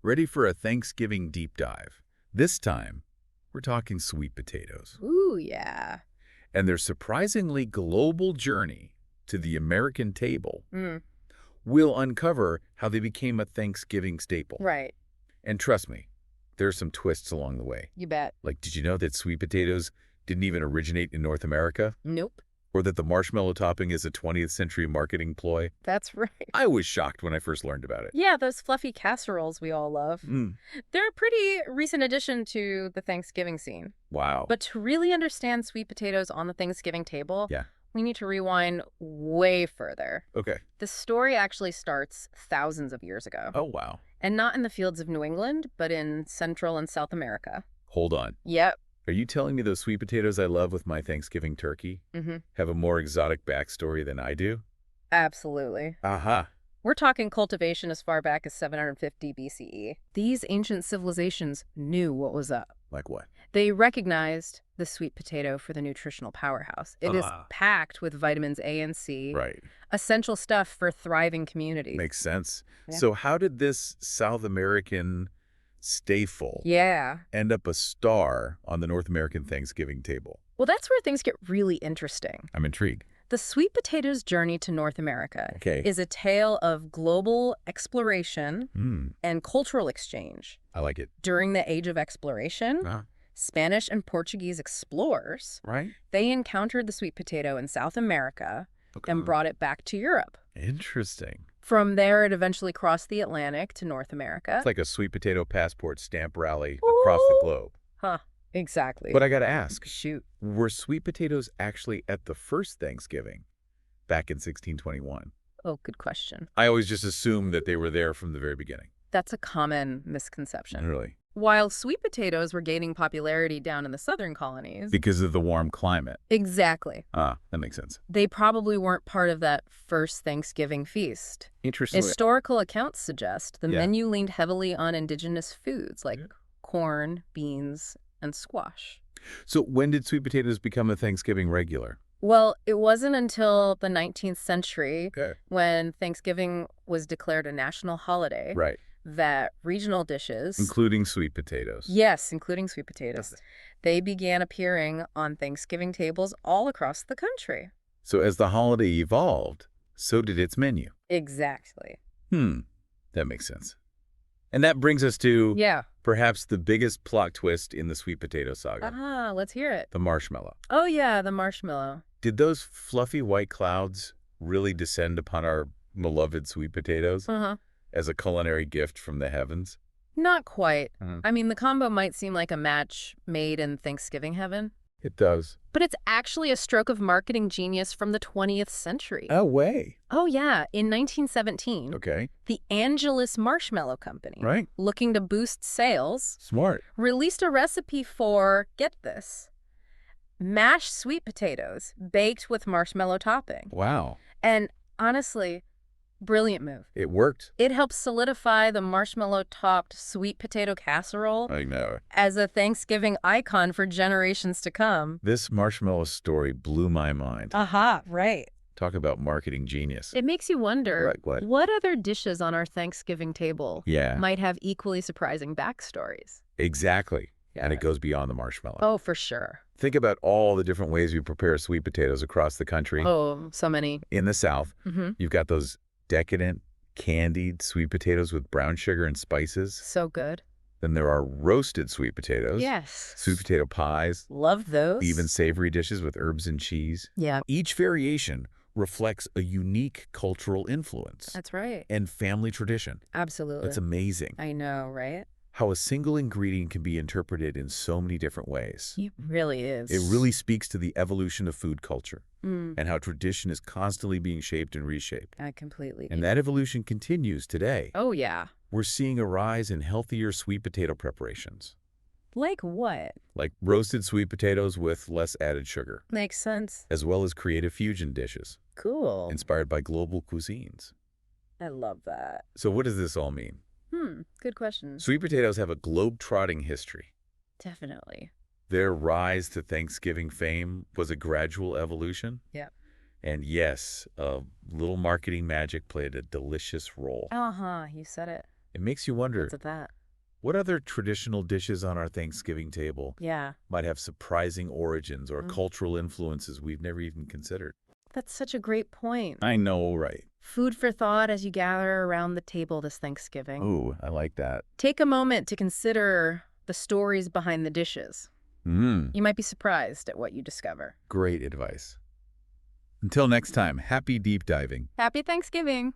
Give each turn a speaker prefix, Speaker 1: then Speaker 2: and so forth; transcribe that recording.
Speaker 1: Ready for a Thanksgiving deep dive. This time, we're talking sweet potatoes
Speaker 2: Ooh, yeah.
Speaker 1: and their surprisingly global journey to the American table.
Speaker 2: Mm,
Speaker 1: We'll uncover how they became a Thanksgiving staple.
Speaker 2: right.
Speaker 1: And trust me, there's some twists along the way.
Speaker 2: You bet.
Speaker 1: Like, did you know that sweet potatoes didn't even originate in North America?
Speaker 2: Nope.
Speaker 1: Or that the marshmallow topping is a 20th century marketing ploy?
Speaker 2: That's right.
Speaker 1: I was shocked when I first learned about it.
Speaker 2: Yeah, those fluffy casseroles we all love.
Speaker 1: Mm,
Speaker 2: They're a pretty recent addition to the Thanksgiving scene.
Speaker 1: wow.
Speaker 2: But to really understand sweet potatoes on the Thanksgiving table,
Speaker 1: Yeah.
Speaker 2: we need to rewind way further.
Speaker 1: Okay.
Speaker 2: The story actually starts thousands of years ago.
Speaker 1: Oh, wow.
Speaker 2: And not in the fields of New England, but in Central and South America.
Speaker 1: Hold on.
Speaker 2: Yep.
Speaker 1: Are you telling me those sweet potatoes I love with my Thanksgiving turkey
Speaker 2: Mm-hmm.
Speaker 1: have a more exotic backstory than I do?
Speaker 2: Absolutely.
Speaker 1: Aha.
Speaker 2: We're talking cultivation as far back as 750 BCE. These ancient civilizations knew what was up.
Speaker 1: Like what?
Speaker 2: They recognized the sweet potato for the nutritional powerhouse. It is packed with vitamins A and C,
Speaker 1: Right.
Speaker 2: essential stuff for thriving communities.
Speaker 1: Makes sense.
Speaker 2: Yeah.
Speaker 1: So how did this South American staple
Speaker 2: Yeah.
Speaker 1: end up a star on the North American Thanksgiving table?
Speaker 2: Well, that's where things get really interesting.
Speaker 1: I'm intrigued.
Speaker 2: The sweet potato's journey to North America
Speaker 1: Okay.
Speaker 2: is a tale of global exploration and cultural exchange.
Speaker 1: I like it.
Speaker 2: During the Age of Exploration, Spanish and Portuguese explorers,
Speaker 1: Right?
Speaker 2: they encountered the sweet potato in South America
Speaker 1: Okay.
Speaker 2: and brought it back to Europe.
Speaker 1: Interesting.
Speaker 2: From there, it eventually crossed the Atlantic to North America.
Speaker 1: It's like a sweet potato passport stamp rally across the globe.
Speaker 2: Huh, exactly.
Speaker 1: But I gotta ask,
Speaker 2: Shoot.
Speaker 1: were sweet potatoes actually at the first Thanksgiving back in 1621?
Speaker 2: Oh, good question.
Speaker 1: I always just assumed that they were there from the very beginning.
Speaker 2: That's a common misconception.
Speaker 1: Really?
Speaker 2: While sweet potatoes were gaining popularity down in the southern colonies.
Speaker 1: Because of the warm climate.
Speaker 2: Exactly.
Speaker 1: Ah, that makes sense.
Speaker 2: They probably weren't part of that first Thanksgiving feast.
Speaker 1: Interesting.
Speaker 2: Historical accounts suggest the
Speaker 1: Yeah.
Speaker 2: menu leaned heavily on indigenous foods like corn, beans, and squash.
Speaker 1: So when did sweet potatoes become a Thanksgiving regular?
Speaker 2: Well, it wasn't until the 19th century,
Speaker 1: Okay.
Speaker 2: when Thanksgiving was declared a national holiday,
Speaker 1: Right.
Speaker 2: that regional dishes,
Speaker 1: Including sweet potatoes.
Speaker 2: yes, including sweet potatoes, they began appearing on Thanksgiving tables all across the country.
Speaker 1: So as the holiday evolved, so did its menu.
Speaker 2: Exactly.
Speaker 1: That makes sense. And that brings us to
Speaker 2: Yeah.
Speaker 1: perhaps the biggest plot twist in the sweet potato saga,
Speaker 2: Ah, let's hear it.
Speaker 1: the marshmallow.
Speaker 2: Oh, yeah, the marshmallow.
Speaker 1: Did those fluffy white clouds really descend upon our beloved sweet potatoes
Speaker 2: Uh-huh.
Speaker 1: as a culinary gift from the heavens?
Speaker 2: Not quite.
Speaker 1: Mhm.
Speaker 2: I mean, the combo might seem like a match made in Thanksgiving heaven,
Speaker 1: It does.
Speaker 2: but it's actually a stroke of marketing genius from the 20th century.
Speaker 1: Oh, way.
Speaker 2: Oh, yeah. In 1917,
Speaker 1: Okay.
Speaker 2: the Angelus Marshmallow Company,
Speaker 1: Right.
Speaker 2: looking to boost sales,
Speaker 1: Smart.
Speaker 2: released a recipe for, get this, mashed sweet potatoes baked with marshmallow topping.
Speaker 1: Wow.
Speaker 2: And honestly, brilliant move.
Speaker 1: It worked.
Speaker 2: It helps solidify the marshmallow-topped sweet potato casserole
Speaker 1: I know.
Speaker 2: as a Thanksgiving icon for generations to come.
Speaker 1: This marshmallow story blew my mind.
Speaker 2: Aha, right.
Speaker 1: Talk about marketing genius.
Speaker 2: It makes you wonder,
Speaker 1: Right, what?
Speaker 2: other dishes on our Thanksgiving table
Speaker 1: Yeah.
Speaker 2: might have equally surprising backstories?
Speaker 1: Exactly. And
Speaker 2: Yeah.
Speaker 1: it goes beyond the marshmallow.
Speaker 2: Oh, for sure.
Speaker 1: Think about all the different ways we prepare sweet potatoes across the country.
Speaker 2: Oh, so many.
Speaker 1: In the South,
Speaker 2: Mm-hmm.
Speaker 1: you've got those decadent, candied sweet potatoes with brown sugar and spices.
Speaker 2: So good.
Speaker 1: Then there are roasted sweet potatoes.
Speaker 2: Yes.
Speaker 1: Sweet potato pies.
Speaker 2: Love those.
Speaker 1: Even savory dishes with herbs and cheese.
Speaker 2: Yeah,
Speaker 1: Each variation reflects a unique cultural influence
Speaker 2: that's right.
Speaker 1: and family tradition.
Speaker 2: Absolutely.
Speaker 1: It's amazing
Speaker 2: I know, right?
Speaker 1: how a single ingredient can be interpreted in so many different ways.
Speaker 2: It really is.
Speaker 1: It really speaks to the evolution of food culture
Speaker 2: Mm,
Speaker 1: and how tradition is constantly being shaped and reshaped.
Speaker 2: I completely.
Speaker 1: And that evolution continues today.
Speaker 2: Oh, yeah.
Speaker 1: We're seeing a rise in healthier sweet potato preparations,
Speaker 2: Like what?
Speaker 1: like roasted sweet potatoes with less added sugar,
Speaker 2: Makes sense.
Speaker 1: as well as creative fusion dishes
Speaker 2: Cool.
Speaker 1: inspired by global cuisines.
Speaker 2: I love that.
Speaker 1: So what does this all mean?
Speaker 2: Good question.
Speaker 1: Sweet potatoes have a globe-trotting history.
Speaker 2: Definitely.
Speaker 1: Their rise to Thanksgiving fame was a gradual evolution.
Speaker 2: Yep.
Speaker 1: And yes, a little marketing magic played a delicious role.
Speaker 2: Uh-huh, you said it.
Speaker 1: It makes you wonder,
Speaker 2: What's at that?
Speaker 1: what other traditional dishes on our Thanksgiving table
Speaker 2: Yeah.
Speaker 1: might have surprising origins or
Speaker 2: Mm.
Speaker 1: cultural influences we've never even considered?
Speaker 2: That's such a great point.
Speaker 1: I know, right?
Speaker 2: Food for thought as you gather around the table this Thanksgiving.
Speaker 1: Oh, I like that.
Speaker 2: Take a moment to consider the stories behind the dishes. You might be surprised at what you discover.
Speaker 1: Great advice. Until next time, happy deep diving.
Speaker 2: Happy Thanksgiving!